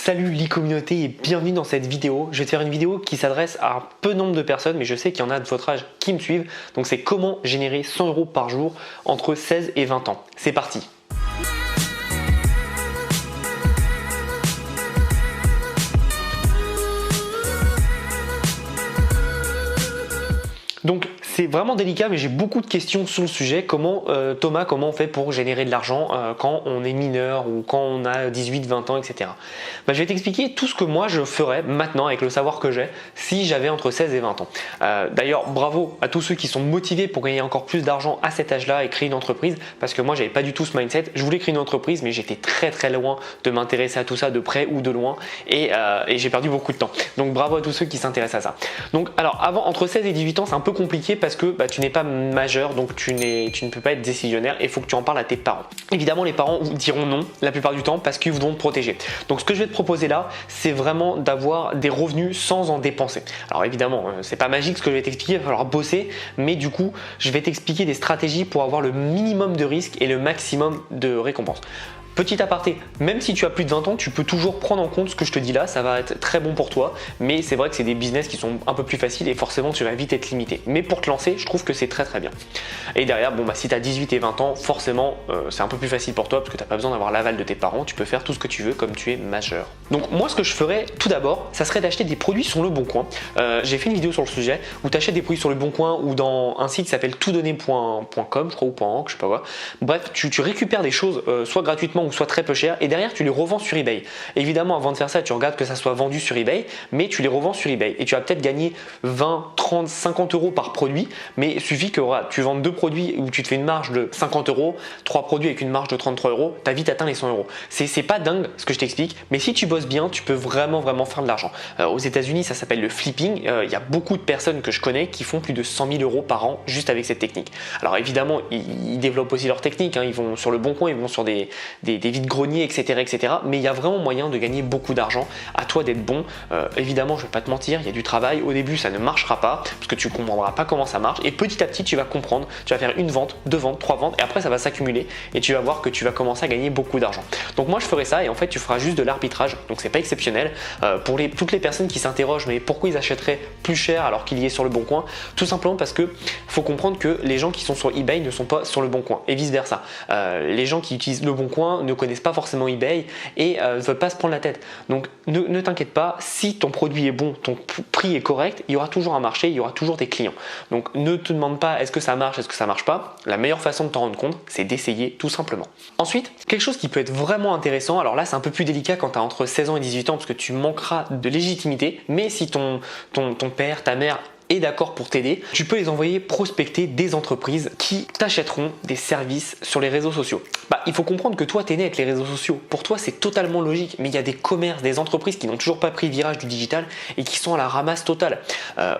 Salut l'e-communauté et bienvenue dans cette vidéo. Je vais te faire une vidéo qui s'adresse à un peu nombre de personnes, mais je sais qu'il y en a de votre âge qui me suivent. Donc c'est comment générer 100 € par jour entre 16 et 20 ans. C'est parti. Donc c'est vraiment délicat, mais j'ai beaucoup de questions sur le sujet. Thomas, comment on fait pour générer de l'argent quand on est mineur ou quand on a 18, 20 ans, etc. Je vais t'expliquer tout ce que moi je ferais maintenant avec le savoir que j'ai si j'avais entre 16 et 20 ans. D'ailleurs, bravo à tous ceux qui sont motivés pour gagner encore plus d'argent à cet âge-là et créer une entreprise, parce que moi j'avais pas du tout ce mindset. Je voulais créer une entreprise, mais j'étais très loin de m'intéresser à tout ça de près ou de loin et j'ai perdu beaucoup de temps. Donc bravo à tous ceux qui s'intéressent à ça. Donc alors avant, entre 16 et 18 ans, c'est un peu compliqué parce que tu n'es pas majeur, donc tu ne peux pas être décisionnaire et il faut que tu en parles à tes parents. Évidemment, les parents vous diront non la plupart du temps parce qu'ils voudront te protéger. Donc ce que je vais te proposer là, c'est vraiment d'avoir des revenus sans en dépenser. Alors évidemment, c'est pas magique ce que je vais t'expliquer, il va falloir bosser, mais du coup, je vais t'expliquer des stratégies pour avoir le minimum de risques et le maximum de récompenses. Petit aparté, même si tu as plus de 20 ans, tu peux toujours prendre en compte ce que je te dis là, ça va être très bon pour toi, mais c'est vrai que c'est des business qui sont un peu plus faciles et forcément tu vas vite être limité. Mais pour te lancer, je trouve que c'est très bien. Et derrière, si tu as 18 et 20 ans, forcément c'est un peu plus facile pour toi parce que tu n'as pas besoin d'avoir l'aval de tes parents, tu peux faire tout ce que tu veux comme tu es majeur. Donc moi ce que je ferais tout d'abord, ça serait d'acheter des produits sur Le Bon Coin. J'ai fait une vidéo sur le sujet où tu achètes des produits sur Le Bon Coin ou dans un site qui s'appelle toutdonner.com, je crois, ou .org, je sais pas quoi. Bref, tu récupères des choses soit gratuitement ou soit très peu cher et derrière tu les revends sur eBay. Évidemment, avant de faire ça, tu regardes que ça soit vendu sur eBay, mais tu les revends sur eBay et tu vas peut-être gagner 20, 30, 50 € par produit, mais il suffit que tu vendes deux produits où tu te fais une marge de 50 €, trois produits avec une marge de 33 €, tu as vite atteint les 100 €. C'est pas dingue ce que je t'explique, mais si tu bosses bien, tu peux vraiment faire de l'argent. Aux États-Unis, ça s'appelle le flipping. Il y a beaucoup de personnes que je connais qui font plus de 100 000 € par an juste avec cette technique. Alors évidemment, ils développent aussi leur technique, ils vont sur Le Bon Coin, ils vont sur des vides-greniers, etc. Mais il y a vraiment moyen de gagner beaucoup d'argent. À toi d'être bon. Évidemment, je vais pas te mentir, il y a du travail. Au début, ça ne marchera pas parce que tu comprendras pas comment ça marche. Et petit à petit, tu vas comprendre. Tu vas faire une vente, deux ventes, trois ventes, et après, ça va s'accumuler. Et tu vas voir que tu vas commencer à gagner beaucoup d'argent. Donc moi, je ferai ça et en fait, tu feras juste de l'arbitrage. Donc c'est pas exceptionnel. Pour toutes les personnes qui s'interrogent, mais pourquoi ils achèteraient plus cher alors qu'il y est sur Le Bon Coin? Tout simplement parce que faut comprendre que les gens qui sont sur eBay ne sont pas sur Le Bon Coin et vice versa. Les gens qui utilisent Le Bon Coin ne connaissent pas forcément eBay et ne veulent pas se prendre la tête. Donc ne t'inquiète pas, si ton produit est bon, ton prix est correct, il y aura toujours un marché, il y aura toujours des clients. Donc ne te demande pas est-ce que ça marche, est-ce que ça marche pas. La meilleure façon de t'en rendre compte, c'est d'essayer tout simplement. Ensuite, quelque chose qui peut être vraiment intéressant, alors là c'est un peu plus délicat quand tu as entre 16 ans et 18 ans parce que tu manqueras de légitimité, mais si ton père, ta mère est d'accord pour t'aider, tu peux les envoyer prospecter des entreprises qui t'achèteront des services sur les réseaux sociaux. Il faut comprendre que toi, tu es né avec les réseaux sociaux. Pour toi, c'est totalement logique, mais il y a des commerces, des entreprises qui n'ont toujours pas pris le virage du digital et qui sont à la ramasse totale.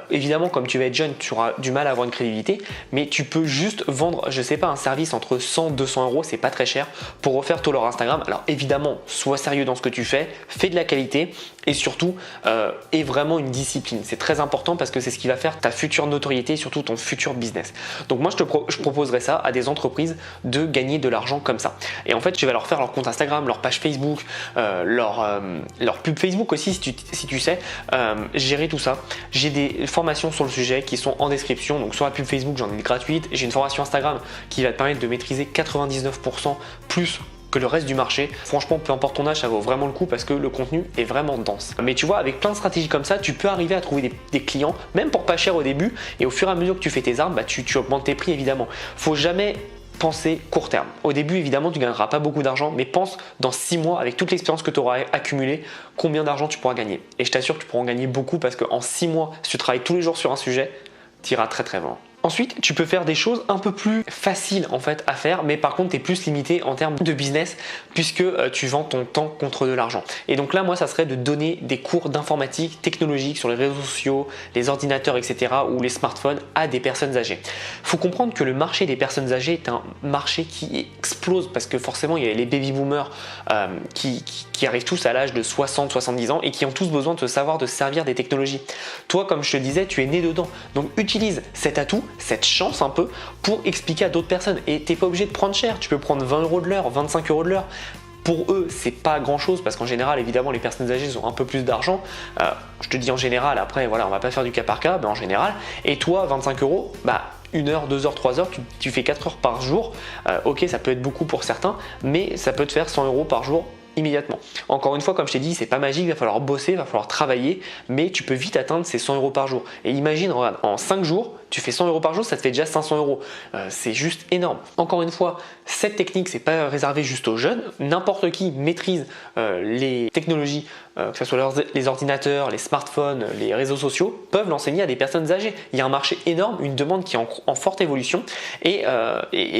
Évidemment, comme tu vas être jeune, tu auras du mal à avoir une crédibilité, mais tu peux juste vendre, je sais pas, un service entre 100 et 200 €, c'est pas très cher, pour refaire tout leur Instagram. Alors évidemment, sois sérieux dans ce que tu fais de la qualité et surtout, aie vraiment une discipline. C'est très important parce que c'est ce qui va faire ta future notoriété et surtout ton futur business. Donc moi, je proposerais ça à des entreprises de gagner de l'argent comme ça. Et en fait, tu vas leur faire leur compte Instagram, leur page Facebook, leur pub Facebook aussi si tu sais gérer tout ça. J'ai des formations sur le sujet qui sont en description. Donc sur la pub Facebook, j'en ai une gratuite. J'ai une formation Instagram qui va te permettre de maîtriser 99% plus que le reste du marché. Franchement, peu importe ton âge, ça vaut vraiment le coup parce que le contenu est vraiment dense. Mais tu vois, avec plein de stratégies comme ça, tu peux arriver à trouver des clients, même pour pas cher au début, et au fur et à mesure que tu fais tes armes, tu augmentes tes prix évidemment. Faut jamais penser court terme. Au début, évidemment, tu ne gagneras pas beaucoup d'argent, mais pense dans 6 mois, avec toute l'expérience que tu auras accumulée, combien d'argent tu pourras gagner. Et je t'assure que tu pourras en gagner beaucoup parce qu'en 6 mois, si tu travailles tous les jours sur un sujet, tu iras très loin. Ensuite, tu peux faire des choses un peu plus faciles en fait à faire, mais par contre, tu es plus limité en termes de business puisque tu vends ton temps contre de l'argent. Et donc là, moi, ça serait de donner des cours d'informatique technologique sur les réseaux sociaux, les ordinateurs, etc. ou les smartphones à des personnes âgées. Il faut comprendre que le marché des personnes âgées est un marché qui explose parce que forcément, il y a les baby boomers qui arrivent tous à l'âge de 60-70 ans et qui ont tous besoin de se savoir de servir des technologies. Toi, comme je te disais, tu es né dedans. Donc, utilise cet atout, cette chance un peu pour expliquer à d'autres personnes. Et t'es pas obligé de prendre cher, tu peux prendre 20 € de l'heure, 25 € de l'heure. pour eux c'est pas grand chose parce qu'en général évidemment les personnes âgées ont un peu plus d'argent, je te dis en général, après voilà on va pas faire du cas par cas, mais en général, et toi 25 euros, bah 1 heure, 2 heures, 3 heures, tu fais 4 heures par jour, ok ça peut être beaucoup pour certains, mais ça peut te faire 100 euros par jour immédiatement. Encore une fois, comme je t'ai dit, c'est pas magique, il va falloir bosser, il va falloir travailler, mais tu peux vite atteindre ces 100 euros par jour. Et imagine, regarde, en 5 jours, tu fais 100 euros par jour, ça te fait déjà 500 euros. C'est juste énorme. Encore une fois, cette technique, c'est pas réservé juste aux jeunes. N'importe qui maîtrise les technologies, que ce soit les ordinateurs, les smartphones, les réseaux sociaux, peuvent l'enseigner à des personnes âgées. Il y a un marché énorme, une demande qui est en forte évolution et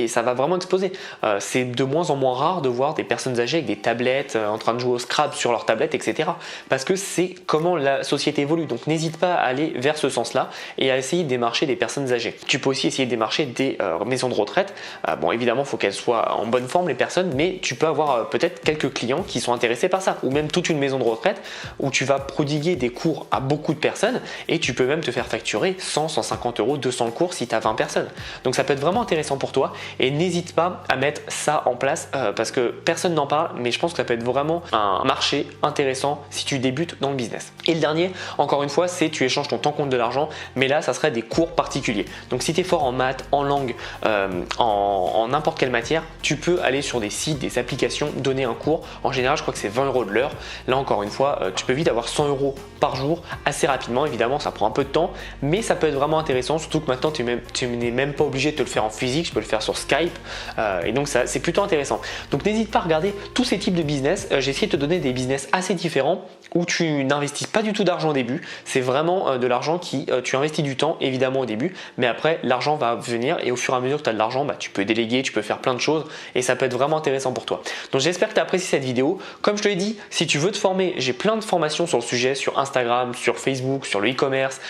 ça va vraiment exploser. C'est de moins en moins rare de voir des personnes âgées avec des tablettes, en train de jouer au Scrabble sur leur tablette, etc. Parce que c'est comment la société évolue. Donc n'hésite pas à aller vers ce sens-là et à essayer de démarcher des personnes âgées. Tu peux aussi essayer de démarcher des maisons de retraite. Bon, évidemment, il faut qu'elles soient en bonne forme, les personnes, mais tu peux avoir peut-être quelques clients qui sont intéressés par ça. Ou même toute une maison de retraite où tu vas prodiguer des cours à beaucoup de personnes et tu peux même te faire facturer 100, 150 euros, 200 cours si tu as 20 personnes. Donc ça peut être vraiment intéressant pour toi et n'hésite pas à mettre ça en place parce que personne n'en parle, mais je pense que ça peut être vraiment un marché intéressant si tu débutes dans le business. Et le dernier, encore une fois, c'est tu échanges ton temps contre de l'argent, mais là ça serait des cours particuliers. Donc si tu es fort en maths, en langue, en n'importe quelle matière, tu peux aller sur des sites, des applications, donner un cours. En général, je crois que c'est 20 euros de l'heure. Là encore une fois, tu peux vite avoir 100 euros par jour assez rapidement. Évidemment, ça prend un peu de temps, mais ça peut être vraiment intéressant, surtout que maintenant tu n'es même pas obligé de te le faire en physique, tu peux le faire sur Skype et donc ça c'est plutôt intéressant. Donc n'hésite pas à regarder tous ces types de business. J'ai essayé de te donner des business assez différents où tu n'investis pas du tout d'argent au début. C'est vraiment de l'argent qui tu investis du temps évidemment au début, mais après l'argent va venir et au fur et à mesure que tu as de l'argent, tu peux déléguer, tu peux faire plein de choses et ça peut être vraiment intéressant pour toi. Donc j'espère que tu as apprécié cette vidéo. Comme je te l'ai dit, si tu veux te former, j'ai plein de formations sur le sujet, sur Instagram, sur Facebook, sur le e-commerce,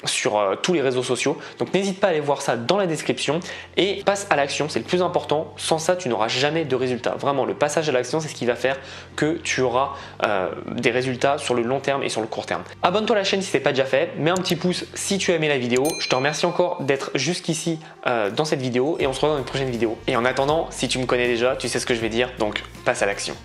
sur tous les réseaux sociaux. Donc n'hésite pas à aller voir ça dans la description et passe à l'action, c'est le plus important. Sans ça, tu n'auras jamais de résultats. Vraiment, le passage à l'action, c'est ce qui va faire que tu auras des résultats sur le long terme et sur le court terme. Abonne-toi à la chaîne si ce n'est pas déjà fait, mets un petit pouce si tu as aimé la vidéo. Je te remercie encore d'être jusqu'ici dans cette vidéo et on se revoit dans une prochaine vidéo. Et en attendant, si tu me connais déjà, tu sais ce que je vais dire, donc passe à l'action.